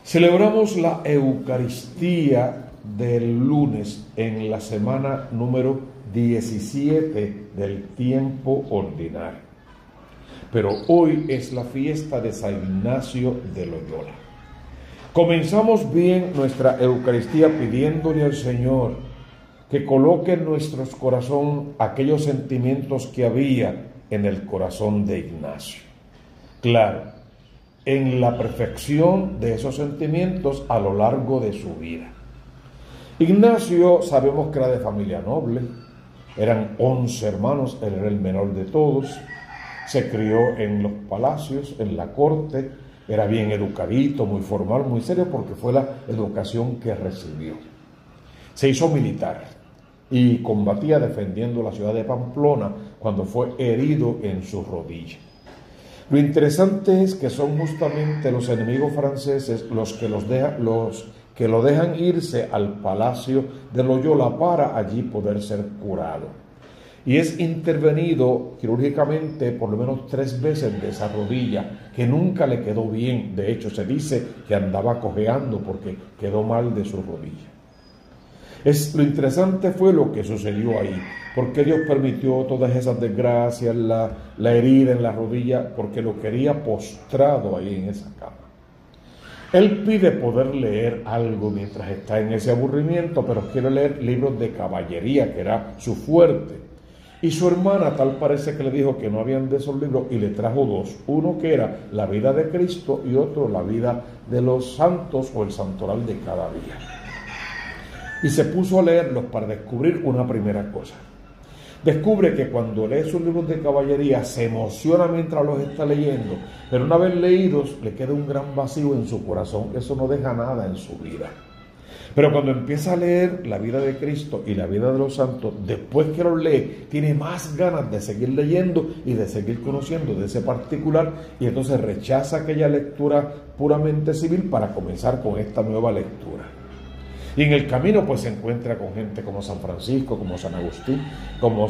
Celebramos la Eucaristía del lunes en la semana número 17 del tiempo ordinario. Pero hoy es la fiesta de San Ignacio de Loyola. Comenzamos bien nuestra Eucaristía pidiéndole al Señor que coloque en nuestros corazones aquellos sentimientos que había en el corazón de Ignacio. Claro, en la perfección de esos sentimientos a lo largo de su vida. Ignacio sabemos que era de familia noble, eran 11 hermanos, él era el menor de todos, se crió en los palacios, en la corte, era bien educadito, muy formal, muy serio, porque fue la educación que recibió. Se hizo militar y combatía defendiendo la ciudad de Pamplona cuando fue herido en su rodilla. Lo interesante es que son justamente los enemigos franceses los que lo dejan irse al palacio de Loyola para allí poder ser curado. Y es intervenido quirúrgicamente por lo menos 3 veces de esa rodilla, que nunca le quedó bien. De hecho, se dice que andaba cojeando porque quedó mal de su rodilla. Lo interesante fue lo que sucedió ahí, porque Dios permitió todas esas desgracias, la herida en la rodilla, porque lo quería postrado ahí en esa cama. Él pide poder leer algo mientras está en ese aburrimiento, pero quiere leer libros de caballería, que era su fuerte. Y su hermana tal parece que le dijo que no habían de esos libros y le trajo 2. Uno que era la vida de Cristo y otro la vida de los santos o el santoral de cada día. Y se puso a leerlos para descubrir una primera cosa. Descubre que cuando lee sus libros de caballería se emociona mientras los está leyendo, pero una vez leídos le queda un gran vacío en su corazón. Eso no deja nada en su vida. Pero cuando empieza a leer la vida de Cristo y la vida de los santos, después que los lee, tiene más ganas de seguir leyendo y de seguir conociendo de ese particular, y entonces rechaza aquella lectura puramente civil para comenzar con esta nueva lectura. Y en el camino pues se encuentra con gente como San Francisco, como San Agustín, como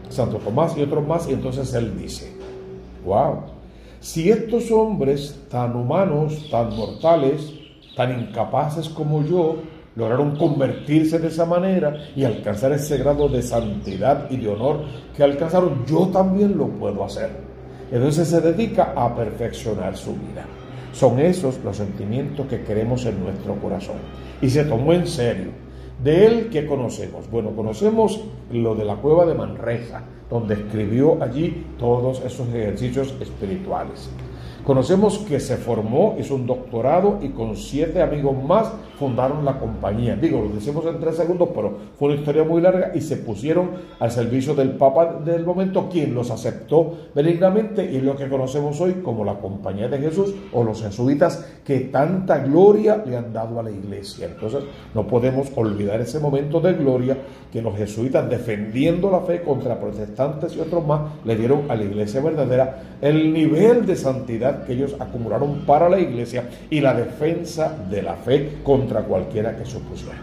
Santo Tomás y otros más, y entonces él dice, wow, si estos hombres tan humanos, tan mortales, tan incapaces como yo, lograron convertirse de esa manera y alcanzar ese grado de santidad y de honor que alcanzaron, yo también lo puedo hacer. Entonces se dedica a perfeccionar su vida. Son esos los sentimientos que queremos en nuestro corazón. Y se tomó en serio. De él, ¿qué conocemos? Bueno, conocemos lo de la cueva de Manresa, donde escribió allí todos esos ejercicios espirituales. Conocemos que se formó, hizo un doctorado y con 7 amigos más fundaron la compañía. Digo, lo decimos en 3 segundos, pero fue una historia muy larga y se pusieron al servicio del Papa del momento, quien los aceptó benignamente, y lo que conocemos hoy como la Compañía de Jesús o los jesuitas, que tanta gloria le han dado a la iglesia. Entonces no podemos olvidar ese momento de gloria que los jesuitas, defendiendo la fe contra protestantes y otros más, le dieron a la iglesia verdadera, el nivel de santidad que ellos acumularon para la iglesia y la defensa de la fe contra cualquiera que se opusiera.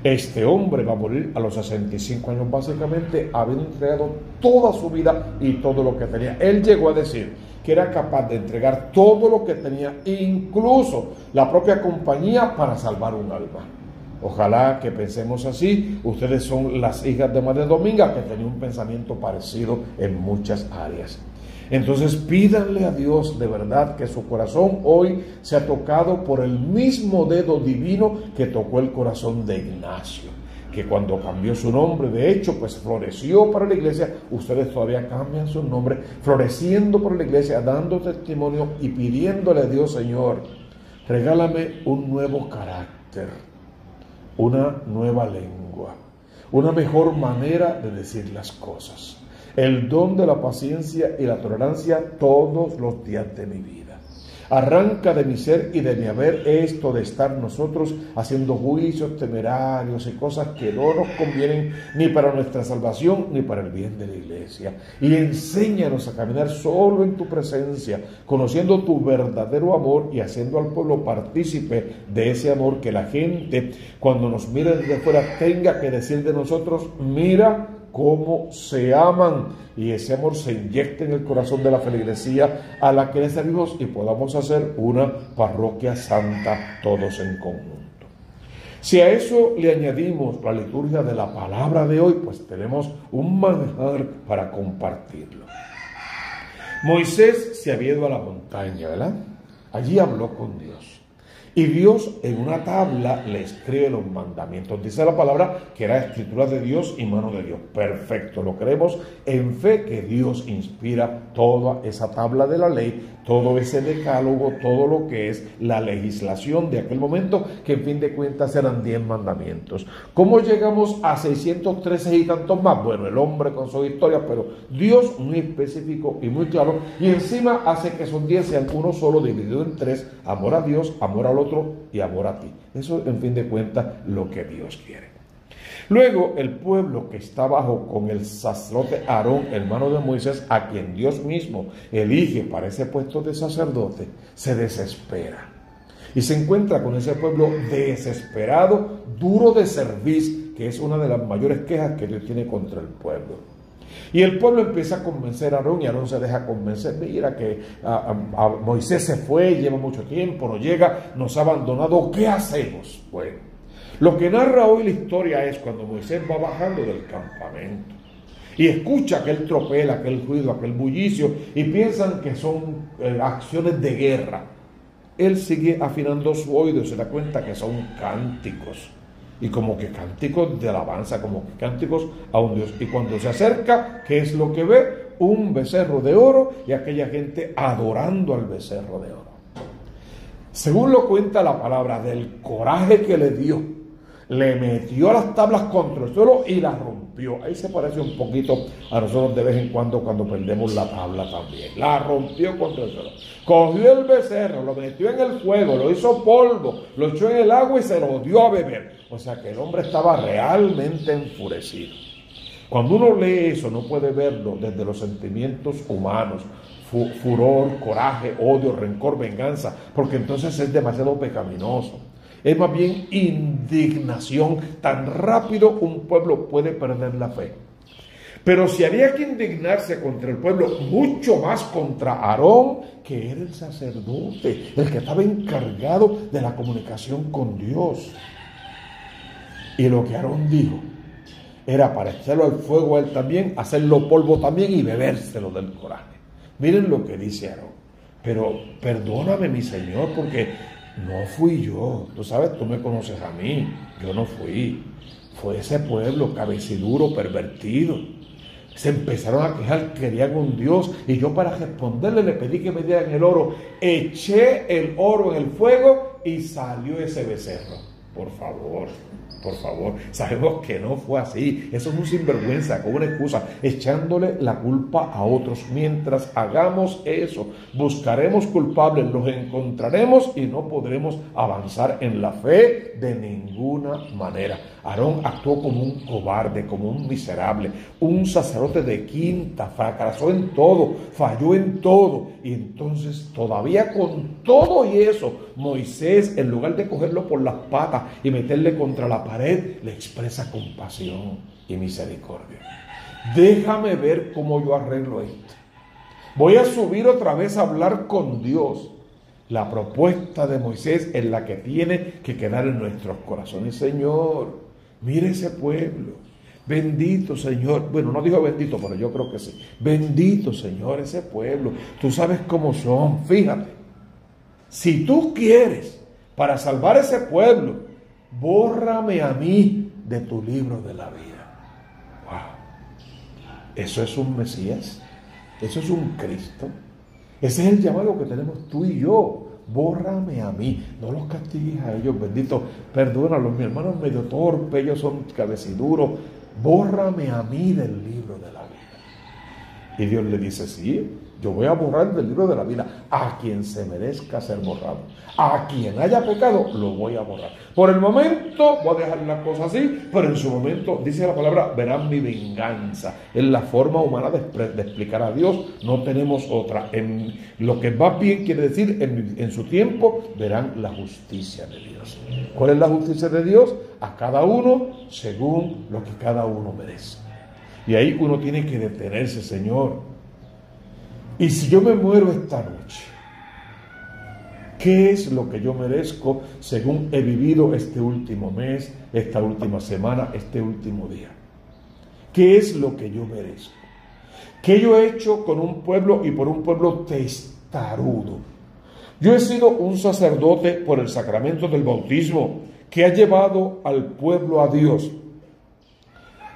Este hombre va a morir a los 65 años básicamente, habiendo entregado toda su vida y todo lo que tenía. Él llegó a decir que era capaz de entregar todo lo que tenía, incluso la propia compañía, para salvar un alma. Ojalá que pensemos así. Ustedes son las hijas de María Dominga, que tenía un pensamiento parecido en muchas áreas. Entonces pídanle a Dios de verdad que su corazón hoy sea tocado por el mismo dedo divino que tocó el corazón de Ignacio, que cuando cambió su nombre, de hecho, pues floreció para la iglesia. Ustedes todavía cambian su nombre, floreciendo por la iglesia, dando testimonio y pidiéndole a Dios, Señor, regálame un nuevo carácter, una nueva lengua, una mejor manera de decir las cosas, el don de la paciencia y la tolerancia todos los días de mi vida. Arranca de mi ser y de mi haber esto de estar nosotros haciendo juicios temerarios y cosas que no nos convienen ni para nuestra salvación ni para el bien de la iglesia. Y enséñanos a caminar solo en tu presencia, conociendo tu verdadero amor y haciendo al pueblo partícipe de ese amor, que la gente, cuando nos mire desde fuera, tenga que decir de nosotros, mira cómo se aman y ese amor se inyecte en el corazón de la feligresía a la que le servimos y podamos hacer una parroquia santa todos en conjunto. Si a eso le añadimos la liturgia de la palabra de hoy, pues tenemos un manjar para compartirlo. Moisés se había ido a la montaña, ¿verdad? Allí habló con Dios. Y Dios en una tabla le escribe los mandamientos. Dice la palabra que era escritura de Dios y mano de Dios. Perfecto, lo creemos en fe que Dios inspira toda esa tabla de la ley, todo ese decálogo, todo lo que es la legislación de aquel momento, que en fin de cuentas eran 10 mandamientos. ¿Cómo llegamos a 613 y tantos más? Bueno, el hombre con su historia, pero Dios muy específico y muy claro, y encima hace que son 10 sean uno solo dividido en 3, amor a Dios, amor al otro y amor a ti. Eso en fin de cuentas lo que Dios quiere. Luego el pueblo que está bajo con el sacerdote Aarón, hermano de Moisés, a quien Dios mismo elige para ese puesto de sacerdote, se desespera y se encuentra con ese pueblo desesperado, duro de cerviz, que es una de las mayores quejas que Dios tiene contra el pueblo. Y el pueblo empieza a convencer a Aarón y Aarón se deja convencer. Mira que Moisés se fue, lleva mucho tiempo, no llega, nos ha abandonado, ¿qué hacemos? Bueno, lo que narra hoy la historia es cuando Moisés va bajando del campamento y escucha aquel tropel, aquel ruido, aquel bullicio y piensan que son acciones de guerra. Él sigue afinando su oído y se da cuenta que son cánticos. Y como que cánticos de alabanza, como que cánticos a un Dios. Y cuando se acerca, ¿qué es lo que ve? Un becerro de oro y aquella gente adorando al becerro de oro. Según lo cuenta la palabra, del coraje que le dio, le metió las tablas contra el suelo y las rompió. Ahí se parece un poquito a nosotros de vez en cuando perdemos la tabla también. La rompió contra el suelo. Cogió el becerro, lo metió en el fuego, lo hizo polvo, lo echó en el agua y se lo dio a beber. O sea que el hombre estaba realmente enfurecido. Cuando uno lee eso, no puede verlo desde los sentimientos humanos, furor, coraje, odio, rencor, venganza, porque entonces es demasiado pecaminoso. Es más bien indignación. Tan rápido un pueblo puede perder la fe. Pero si había que indignarse contra el pueblo, mucho más contra Aarón, que era el sacerdote, el que estaba encargado de la comunicación con Dios. Y lo que Aarón dijo era para echarlo al fuego a él también, hacerlo polvo también y bebérselo del coraje. Miren lo que dice Aarón. Pero perdóname, mi Señor, porque no fui yo. Tú sabes, tú me conoces a mí. Yo no fui. Fue ese pueblo cabeciduro, pervertido. Se empezaron a quejar, querían un Dios, y yo para responderle le pedí que me dieran el oro. Eché el oro en el fuego y salió ese becerro. Por favor, sabemos que no fue así. Eso es un sinvergüenza, con una excusa, echándole la culpa a otros. Mientras hagamos eso, buscaremos culpables, los encontraremos y no podremos avanzar en la fe de ninguna manera. Aarón actuó como un cobarde, como un miserable, un sacerdote de quinta, fracasó en todo, falló en todo. Y entonces, todavía con todo y eso, Moisés, en lugar de cogerlo por las patas y meterle contra la pared, le expresa compasión y misericordia. Déjame ver cómo yo arreglo esto. Voy a subir otra vez a hablar con Dios. La propuesta de Moisés es la que tiene que quedar en nuestros corazones. Señor, mire ese pueblo. Bendito Señor. Bueno, no dijo bendito, pero yo creo que sí. Bendito Señor ese pueblo. Tú sabes cómo son. Fíjate. Si tú quieres para salvar ese pueblo, bórrame a mí de tu libro de la vida. Wow. Eso es un Mesías. Eso es un Cristo. Ese es el llamado que tenemos tú y yo. Bórrame a mí, no los castigues a ellos, bendito, perdónalos, mi hermano es medio torpe, ellos son cabeciduros, bórrame a mí del libro de la vida. Y Dios le dice, sí, yo voy a borrar del libro de la vida a quien se merezca ser borrado, a quien haya pecado, lo voy a borrar. Por el momento voy a dejar las cosas así, pero en su momento, dice la palabra, verán mi venganza. Es la forma humana de explicar a Dios, no tenemos otra. En lo que va bien quiere decir, en su tiempo, verán la justicia de Dios. ¿Cuál es la justicia de Dios? A cada uno según lo que cada uno merece. Y ahí uno tiene que detenerse, Señor. Y si yo me muero esta noche, ¿qué es lo que yo merezco según he vivido este último mes, esta última semana, este último día? ¿Qué es lo que yo merezco? ¿Qué yo he hecho con un pueblo y por un pueblo testarudo? Yo he sido un sacerdote por el sacramento del bautismo que ha llevado al pueblo a Dios.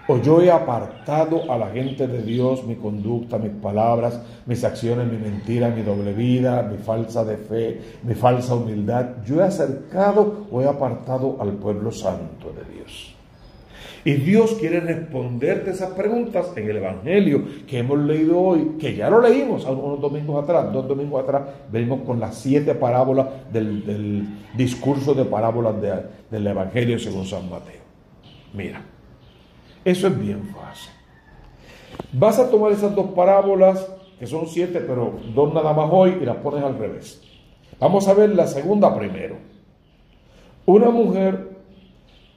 O yo he apartado a la gente de Dios, mi conducta, mis palabras, mis acciones, mi mentira, mi doble vida, mi falsa de fe, mi falsa humildad. Yo he acercado o he apartado al pueblo santo de Dios. Y Dios quiere responderte esas preguntas en el Evangelio que hemos leído hoy, que ya lo leímos unos domingos atrás, 2 domingos atrás, venimos con las 7 parábolas del discurso de parábolas del Evangelio según San Mateo. Mira, eso es bien fácil. Vas a tomar esas 2 parábolas, que son 7, pero 2 nada más hoy, y las pones al revés. Vamos a ver la segunda primero. Una mujer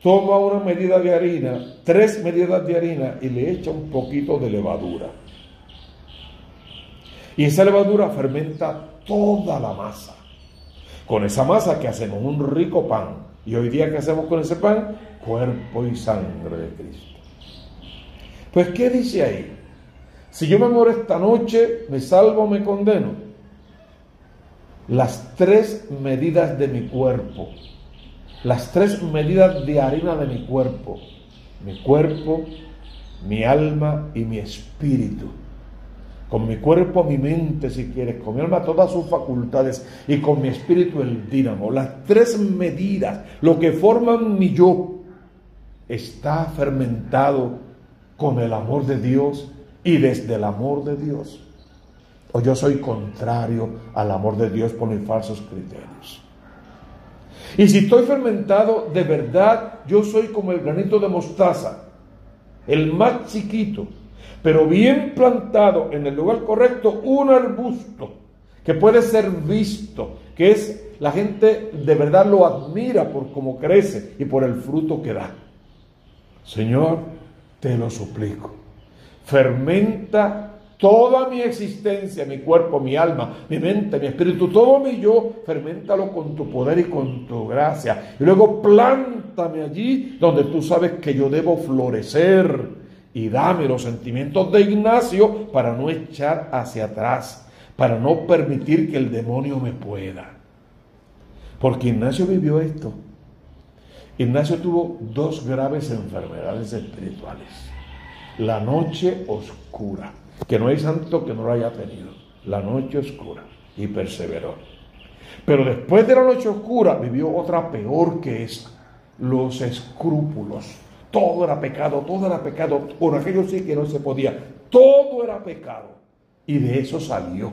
toma una medida de harina, 3 medidas de harina, y le echa un poquito de levadura. Y esa levadura fermenta toda la masa. Con esa masa que hacemos un rico pan. Y hoy día, ¿qué hacemos con ese pan? Cuerpo y sangre de Cristo. Pues, ¿qué dice ahí? Si yo me muero esta noche, ¿me salvo o me condeno? Las 3 medidas de mi cuerpo, las 3 medidas de harina de mi cuerpo, mi alma y mi espíritu. Con mi cuerpo, mi mente, si quieres, con mi alma, todas sus facultades, y con mi espíritu, el dínamo. Las 3 medidas, lo que forman mi yo, está fermentado con el amor de Dios y desde el amor de Dios. O yo soy contrario al amor de Dios por mis falsos criterios. Y si estoy fermentado, de verdad, yo soy como el granito de mostaza, el más chiquito, pero bien plantado en el lugar correcto, un arbusto que puede ser visto, que es, la gente de verdad lo admira por cómo crece y por el fruto que da. Señor, te lo suplico, fermenta toda mi existencia, mi cuerpo, mi alma, mi mente, mi espíritu, todo mi yo, ferméntalo con tu poder y con tu gracia. Y luego plántame allí donde tú sabes que yo debo florecer. Y dame los sentimientos de Ignacio para no echar hacia atrás, para no permitir que el demonio me pueda. Porque Ignacio vivió esto. Ignacio tuvo 2 graves enfermedades espirituales. La noche oscura, que no hay santo que no lo haya tenido. La noche oscura, y perseveró. Pero después de la noche oscura vivió otra peor que esa: los escrúpulos. Todo era pecado, por aquello sí que no se podía, todo era pecado, y de eso salió.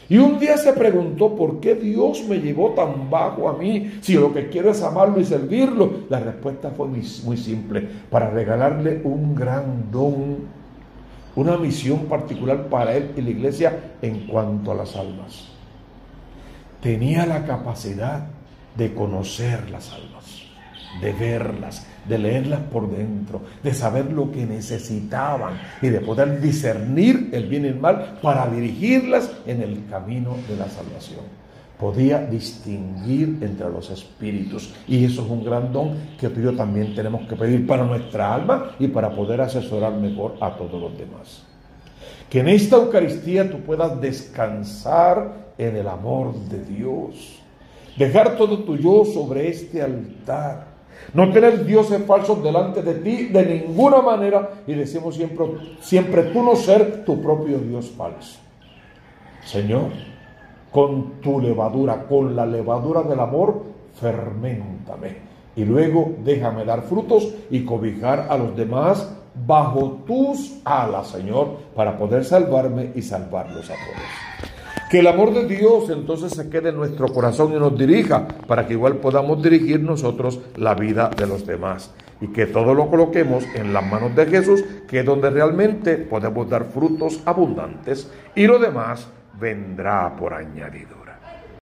Y un día se preguntó: ¿por qué Dios me llevó tan bajo a mí, si lo que quiero es amarlo y servirlo? La respuesta fue muy simple: para regalarle un gran don, una misión particular para él y la iglesia en cuanto a las almas. Tenía la capacidad de conocer las almas, de verlas, de leerlas por dentro, de saber lo que necesitaban y de poder discernir el bien y el mal para dirigirlas en el camino de la salvación. Podía distinguir entre los espíritus, y eso es un gran don que tú y yo también tenemos que pedir para nuestra alma y para poder asesorar mejor a todos los demás. Que en esta Eucaristía tú puedas descansar en el amor de Dios, dejar todo tu yo sobre este altar, no tener dioses falsos delante de ti de ninguna manera, y decimos siempre tú no ser tu propio Dios falso. Señor, con tu levadura, con la levadura del amor, ferméntame, y luego déjame dar frutos y cobijar a los demás bajo tus alas, Señor, para poder salvarme y salvarlos a todos. Que el amor de Dios entonces se quede en nuestro corazón y nos dirija, para que igual podamos dirigir nosotros la vida de los demás. Y que todo lo coloquemos en las manos de Jesús, que es donde realmente podemos dar frutos abundantes, y lo demás vendrá por añadidura.